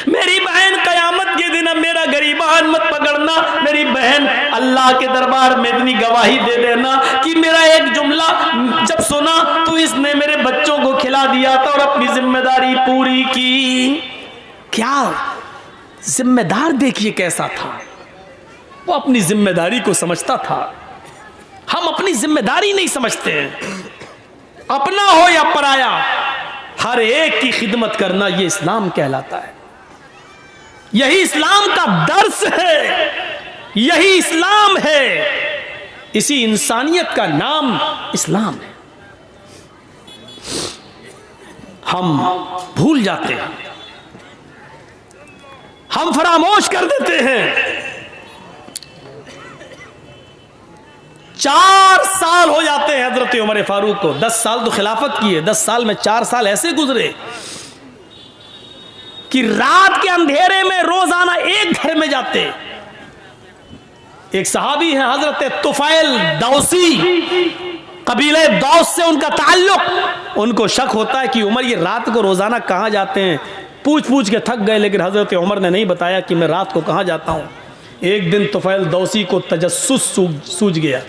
मेरी बहन कयामत के दिन अब मेरा गरीबान मत पकड़ना। मेरी बहन अल्लाह के दरबार में इतनी गवाही दे देना कि मेरा एक जुमला जब सुना तो इसने मेरे बच्चों को खिला दिया था और अपनी जिम्मेदारी पूरी की। क्या जिम्मेदार देखिए कैसा था, वो अपनी जिम्मेदारी को समझता था। हम अपनी जिम्मेदारी नहीं समझते हैं, अपना हो या पराया हर एक की खिदमत करना ये इस्लाम कहलाता है। यही इस्लाम का दर्स है, यही इस्लाम है, इसी इंसानियत का नाम इस्लाम है। हम भूल जाते हैं, हम फरामोश कर देते हैं। 4 साल हो जाते हैं हजरत उमर फारूक को। 10 साल तो खिलाफत की है, 10 साल में 4 साल ऐसे गुजरे कि रात के अंधेरे में रोजाना एक घर में जाते। एक सहाबी है हजरत तुफैल दौसी, कबीले दौस से उनका ताल्लुक। उनको शक होता है कि उमर ये रात को रोजाना कहां जाते हैं। पूछ पूछ के थक गए, लेकिन हजरत उमर ने नहीं बताया कि मैं रात को कहां जाता हूं। एक दिन तुफैल दौसी को तजस्सुस सूझ गया,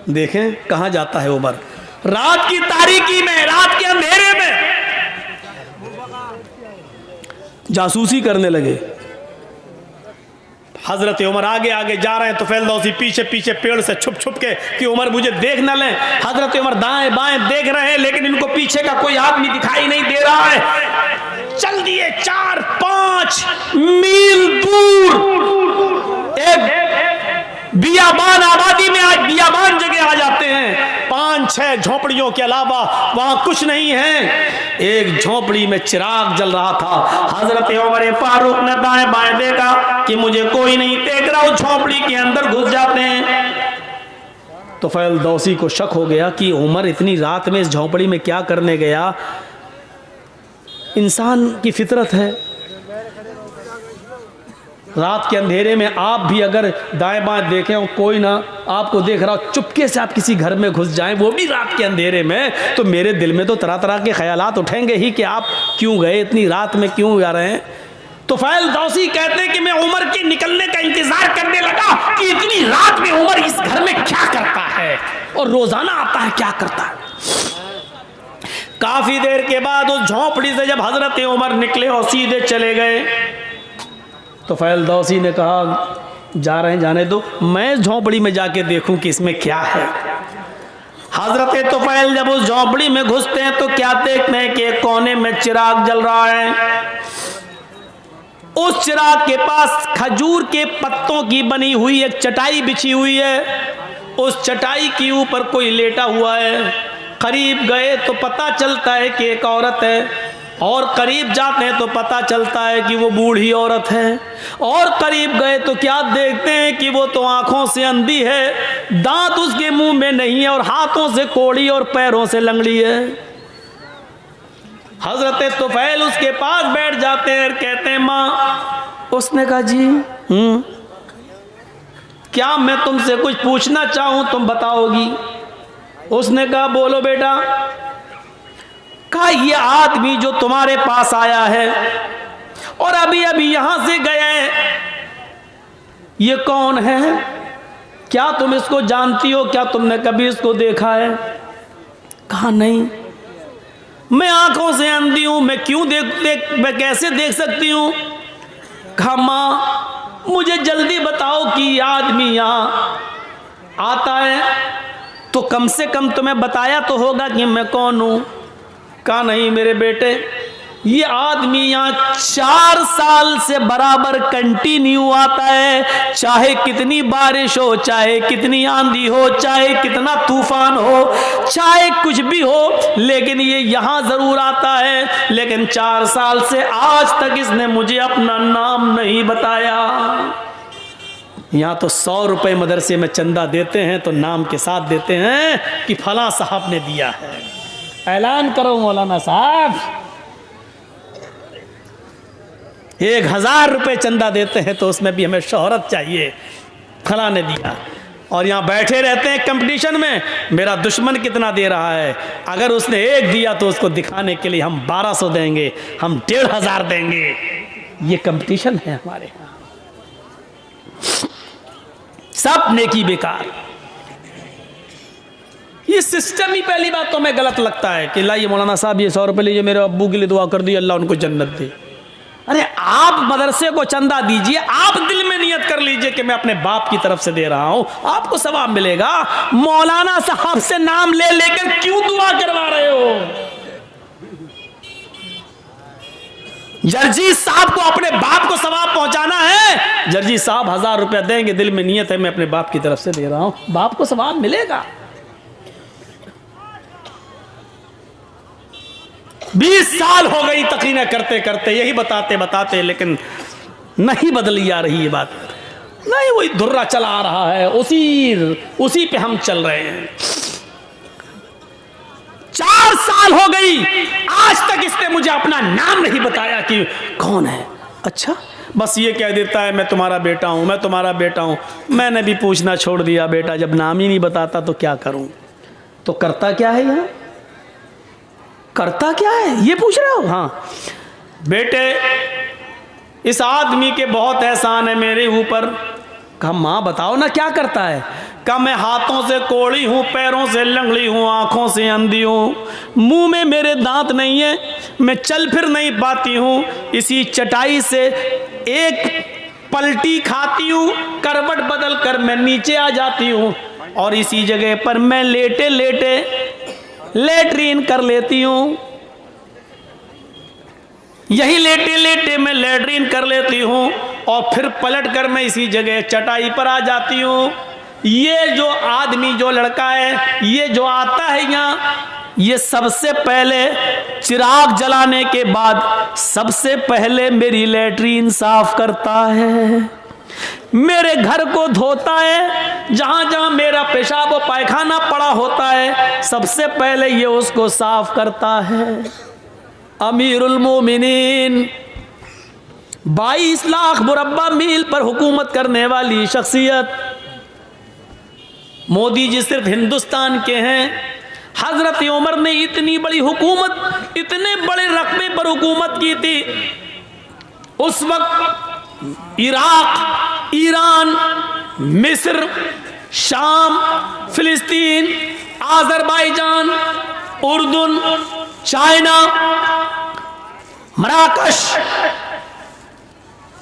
देखें कहां जाता है उमर। रात की तारीकी में, रात के अंधेरे में जासूसी करने लगे। हजरत उमर आगे आगे जा रहे हैं, तुफैल दौसी पीछे पीछे पेड़ से छुप छुप के कि उमर मुझे देख न लें। हजरत उमर दाएं बाएं देख रहे हैं, लेकिन इनको पीछे का कोई आदमी दिखाई नहीं दे रहा है। चल दिए 4-5 मील दूर एक बियाबान आबादी में, आज बियाबान जगह आ जाते हैं। 5-6 झोपड़ियों के अलावा वहां कुछ नहीं है। एक झोपड़ी में चिराग जल रहा था। हजरत उमर फारूक ने दाएं बाएं देखा कि मुझे कोई नहीं देख रहा, उस झोपड़ी के अंदर घुस जाते हैं। तो फैल दौसी को शक हो गया कि उमर इतनी रात में इस झोपड़ी में क्या करने गया। इंसान की फितरत है, रात के अंधेरे में आप भी अगर दाएं बाएं देखें और कोई ना आपको देख रहा हो, चुपके से आप किसी घर में घुस जाएं, वो भी रात के अंधेरे में, तो मेरे दिल में तो तरह तरह के ख्यालात उठेंगे ही कि आप क्यों गए, इतनी रात में क्यों जा रहे हैं। तो फैल दौसी कहते हैं कि मैं उमर के निकलने का इंतजार करने लगा कि इतनी रात में उमर इस घर में क्या करता है और रोजाना आता है क्या करता है। काफी देर के बाद उस झोंपड़ी से जब हजरत उमर निकले और सीधे चले गए तो फैल दौसी ने कहा जा रहे हैं जाने दो, मैं झोंपड़ी में जाके देखूं कि इसमें क्या है। हजरत तुफैल जब उस झोंपड़ी में घुसते हैं तो क्या देखते हैं कि एक कोने में चिराग जल रहा है। उस चिराग के पास खजूर के पत्तों की बनी हुई एक चटाई बिछी हुई है। उस चटाई के ऊपर कोई लेटा हुआ है। करीब गए तो पता चलता है कि एक औरत है, और करीब जाते हैं तो पता चलता है कि वो बूढ़ी औरत है, और करीब गए तो क्या देखते हैं कि वो तो आंखों से अंधी है, दांत उसके मुंह में नहीं है और हाथों से कोड़ी और पैरों से लंगड़ी है। हजरत तुफैल उसके पास बैठ जाते हैं और कहते हैं माँ। उसने कहा जी क्या मैं तुमसे कुछ पूछना चाहूं तुम बताओगी? उसने कहा बोलो बेटा। कहा ये आदमी जो तुम्हारे पास आया है और अभी अभी यहां से गया है, ये कौन है? क्या तुम इसको जानती हो? क्या तुमने कभी इसको देखा है? कहा नहीं, मैं आंखों से अंधी हूं, मैं क्यों मैं कैसे देख सकती हूं? कहा मां मुझे जल्दी बताओ कि ये आदमी यहां आता है तो कम से कम तुम्हें बताया तो होगा कि मैं कौन हूं। कहा नहीं मेरे बेटे, ये आदमी यहाँ 4 साल से बराबर कंटिन्यू आता है, चाहे कितनी बारिश हो, चाहे कितनी आंधी हो, चाहे कितना तूफान हो, चाहे कुछ भी हो, लेकिन ये यहाँ जरूर आता है। लेकिन 4 साल से आज तक इसने मुझे अपना नाम नहीं बताया। यहाँ तो 100 रुपए मदरसे में चंदा देते हैं तो नाम के साथ देते हैं कि फला साहब ने दिया है। ऐलान करो मौलाना साहब, 1000 रुपए चंदा देते हैं तो उसमें भी हमें शोहरत चाहिए, फला ने दिया। और यहाँ बैठे रहते हैं कंपटीशन में, मेरा दुश्मन कितना दे रहा है, अगर उसने 1 दिया तो उसको दिखाने के लिए हम 1200 देंगे, हम 1500 देंगे। ये कंपटीशन है हमारे यहाँ। सब नेकी बेकार। ये सिस्टम ही पहली बात तो हमें गलत लगता है कि लाइए मौलाना साहब ये 100 रुपए लीजिए, मेरे अब्बू के लिए दुआ कर दी, अल्लाह उनको जन्नत दे। अरे आप मदरसे को चंदा दीजिए, आप दिल में नियत कर लीजिए कि मैं अपने बाप की तरफ से दे रहा हूं, आपको सवाब मिलेगा। मौलाना साहब से नाम ले लेकर क्यों दुआ करवा रहे हो? जर्जी साहब को अपने बाप को सवाब पहुंचाना है, जर्जी साहब 1000 रुपया देंगे, दिल में नियत है मैं अपने बाप की तरफ से दे रहा हूं, बाप को सवाब मिलेगा। 20 साल हो गई तकीना करते करते, यही बताते बताते, लेकिन नहीं बदली आ रही ये बात, नहीं वही धुर्रा चला आ रहा है, उसी पे हम चल रहे हैं। 4 साल हो गई, आज तक इसने मुझे अपना नाम नहीं बताया कि कौन है। अच्छा, बस ये कह देता है मैं तुम्हारा बेटा हूं, मैं तुम्हारा बेटा हूं। मैंने भी पूछना छोड़ दिया, बेटा जब नाम ही नहीं बताता तो क्या करूं? तो करता क्या है यहां? करता क्या है ये पूछ रहे हो? हाँ बेटे, इस आदमी के बहुत एहसान है मेरे ऊपर। कहा माँ बताओ ना क्या करता है? कहा मैं हाथों से कोड़ी हूँ, पैरों से लंगड़ी हूँ, आंखों से अंधी हूँ, मुंह में मेरे दांत नहीं है, मैं चल फिर नहीं पाती हूँ, इसी चटाई से एक पलटी खाती हूँ, करवट बदल कर मैं नीचे आ जाती हूँ और इसी जगह पर मैं लेटे लेटे लेटरीन कर लेती हूँ, यही लेटे लेटे मैं लेटरीन कर लेती हूँ और फिर पलट कर मैं इसी जगह चटाई पर आ जाती हूँ। ये जो आदमी, जो लड़का है, ये जो आता है यहाँ, ये सबसे पहले चिराग जलाने के बाद सबसे पहले मेरी लेटरीन साफ करता है, मेरे घर को धोता है, जहां जहां मेरा पेशाब और पायखाना पड़ा होता है सबसे पहले ये उसको साफ करता है। अमीरुल मोमिनीन, 22 लाख मुरब्बा मील पर हुकूमत करने वाली शख्सियत, मोदी जी सिर्फ हिंदुस्तान के हैं। हजरत उमर ने इतनी बड़ी हुकूमत, इतने बड़े रकबे पर हुकूमत की थी। उस वक्त इराक, ईरान, मिस्र, शाम, फिलिस्तीन, आज़रबाईजान, उर्दुन, चाइना, मराकश,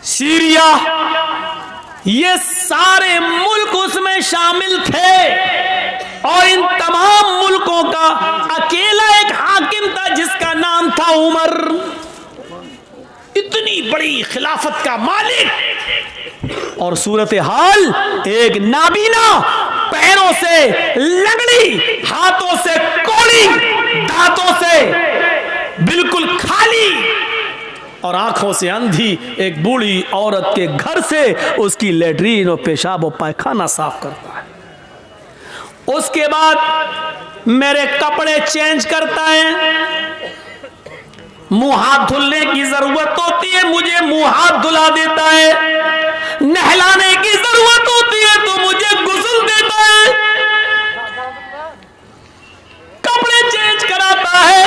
सीरिया, ये सारे मुल्क उसमें शामिल थे और इन तमाम मुल्कों का अकेला एक हाकिम था जिसका नाम था उमर। इतनी बड़ी खिलाफत का मालिक और सूरत हाल एक नाबीना, पैरों से लंगड़ी, हाथों से कोड़ी, दांतों से बिल्कुल खाली और आंखों से अंधी एक बूढ़ी औरत के घर से उसकी लेटरीन और पेशाब और पायखाना साफ करता है। उसके बाद मेरे कपड़े चेंज करता है, मुंह हाथ धुलने की जरूरत होती है, मुझे मुंह हाथ धुला देता है, नहलाने की जरूरत होती है तो मुझे गुस्ल देता है, कपड़े चेंज कराता है।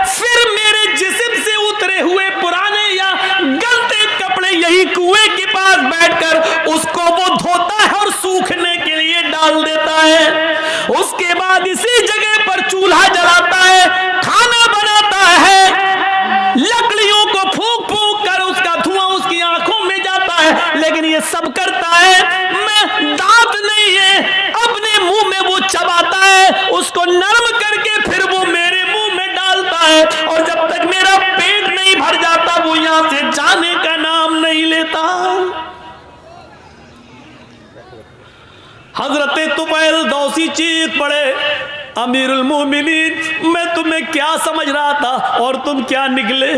फिर मेरे जिस्म से उतरे हुए पुराने या गलते कपड़े यही कुएं के पास बैठकर उसको वो धोता है और सूखने के लिए डाल देता है। उसके बाद इसी जगह पर चूल्हा जलाता है, खाना बनाता है, लकड़ियों को फूंक फूंक कर उसका धुआं उसकी आंखों में जाता है। लेकिन ये सब करता है, मैं दांत नहीं है, अपने मुंह में वो चबाता है, उसको नरम करके फिर वो मेरे मुंह में डालता है और जब तक मेरा पेट नहीं भर जाता वो यहां से जाने का नाम नहीं लेता। हजरत तुफैल दौसी चीख पड़े, अमीरुल मोमिनीन मैं तुम्हें क्या समझ रहा था और तुम क्या निकले।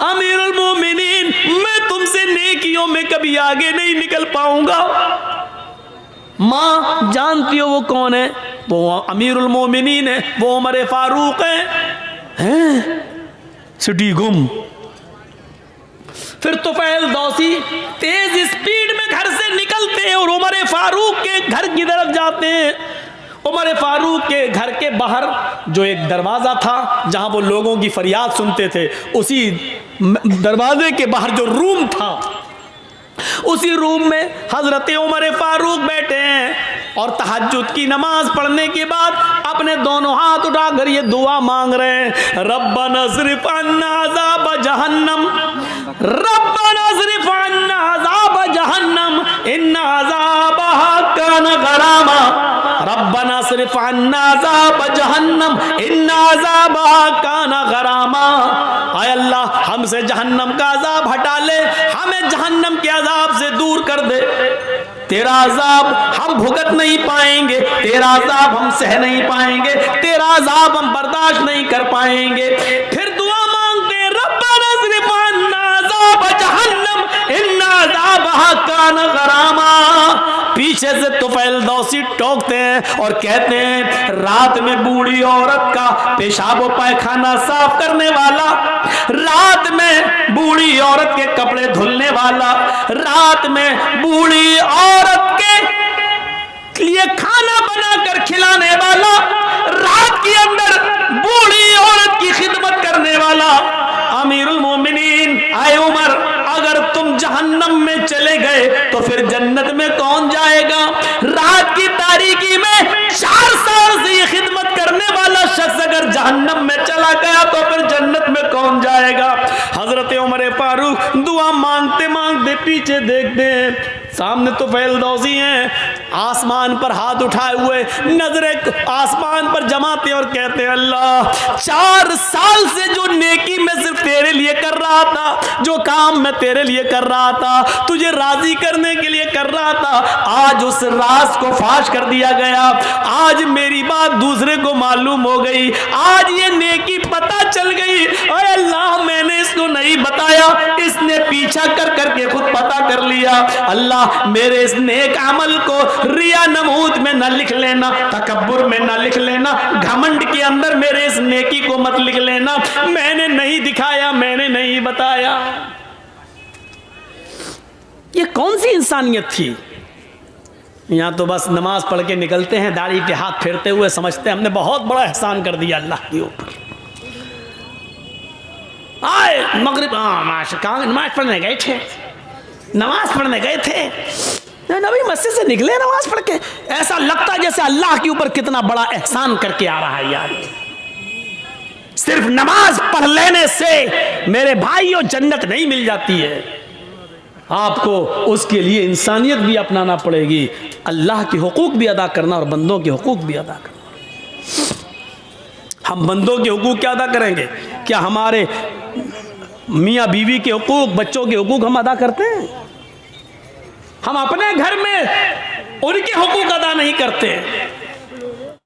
अमीरुल मोमिनीन मैं तुमसे नेकियों में कभी आगे नहीं निकल पाऊंगा। मां जानती हो वो कौन है? वो अमीरुल मोमिनीन है, वो उमर फारूक हैं? सिटी गुम। फिर तुफैल दौसी तेज स्पीड में घर से निकलते हैं और उमर फारूक के घर की तरफ जाते हैं। उमर फारूक के घर के बाहर जो एक दरवाज़ा था जहां वो लोगों की फरियाद सुनते थे, उसी दरवाजे के बाहर जो रूम था, उसी रूम में हजरत उमर फारूक बैठे हैं और तहज्जुद की नमाज पढ़ने के बाद अपने दोनों हाथ उठाकर ये दुआ मांग रहे हैं, रब्बना स्रिफ अन्ना अज़ाब जहन्नम, रब्बना स्रिफ अन्ना अज़ाब जहन्नम इन्ना अज़ाबहा कान गरामा, रब्बना स्रिफ अन्ना अज़ाब जहन्नम इन्ना अज़ाबहा कान गरामा। आय अल्लाह हमसे जहन्नम का अजाब हटा ले, हमें जहन्नम के अजाब से दूर कर दे। तेरा अजाब हम भुगत नहीं पाएंगे, तेरा अजाब हम सह नहीं पाएंगे, तेरा अजाब हम बर्दाश्त नहीं कर पाएंगे। फिर दुआ मांगते रब्बना स्रिफ अन्ना अज़ाब जहन्नम इन्ना अज़ाबहा कान गरामा। पीछे से तुफैल दौसी टोकते हैं और कहते हैं, रात में बूढ़ी औरत का पेशाब व पायखाना साफ करने वाला, रात में बूढ़ी औरत के कपड़े धुलने वाला, रात में बूढ़ी औरत के लिए खाना बनाकर खिलाने वाला, रात के अंदर बूढ़ी औरत की खिदमत करने वाला अमीरुल मोमिनीन। आए उमर, अगर तुम जहन्नम में चले गए तो फिर जन्नत में कौन जाएगा? रात की तारीकी में 4 साल से ये खिदमत करने वाला शख्स अगर जहन्नम में चला गया तो फिर जन्नत में कौन जाएगा? हजरत उमर फारूक दुआ मांगते मांगते पीछे देखते हैं, सामने तो तुफैल दौसी हैं, आसमान पर हाथ उठाए हुए नजरें आसमान पर जमाते और कहते हैं, अल्लाह 4 साल से जो नेकी मैं सिर्फ तेरे लिए कर रहा था, जो काम मैं तेरे लिए कर रहा था, तुझे राजी करने के लिए कर रहा था, आज उस राज को फाश कर दिया गया, आज मेरी बात दूसरे को मालूम हो गई, आज ये नेकी पता चल गई। और अल्लाह मैंने इसको नहीं बताया, इसने पीछा कर करके खुद पता कर लिया। अल्लाह मेरे इस नेक अमल को रिया नमूद में न लिख लेना, तकब्बुर में न लिख लेना, घमंड के अंदर मेरे इस नेकी को मत लिख लेना। मैंने नहीं दिखाया, मैंने नहीं बताया। ये कौन सी इंसानियत थी? यहां तो बस नमाज पढ़ के निकलते हैं दाढ़ी पे हाथ फेरते हुए, समझते हैं हमने बहुत बड़ा एहसान कर दिया अल्लाह के ऊपर। आए मगरिब कहाँ नमाज पढ़ने गए थे, नमाज पढ़ने गए थे, नबी मस्जिद से निकले नमाज पढ़ के, ऐसा लगता जैसे अल्लाह के ऊपर कितना बड़ा एहसान करके आ रहा है यार। सिर्फ नमाज पढ़ लेने से मेरे भाइयों जन्नत नहीं मिल जाती है, आपको उसके लिए इंसानियत भी अपनाना पड़ेगी, अल्लाह के हुकूक भी अदा करना और बंदों के हुकूक भी अदा करना। हम बंदों के हुकूक क्या अदा करेंगे? क्या हमारे मियाँ बीवी के हुकूक, बच्चों के हुकूक हम अदा करते हैं? हम अपने घर में उनके हुकूक अदा नहीं करते।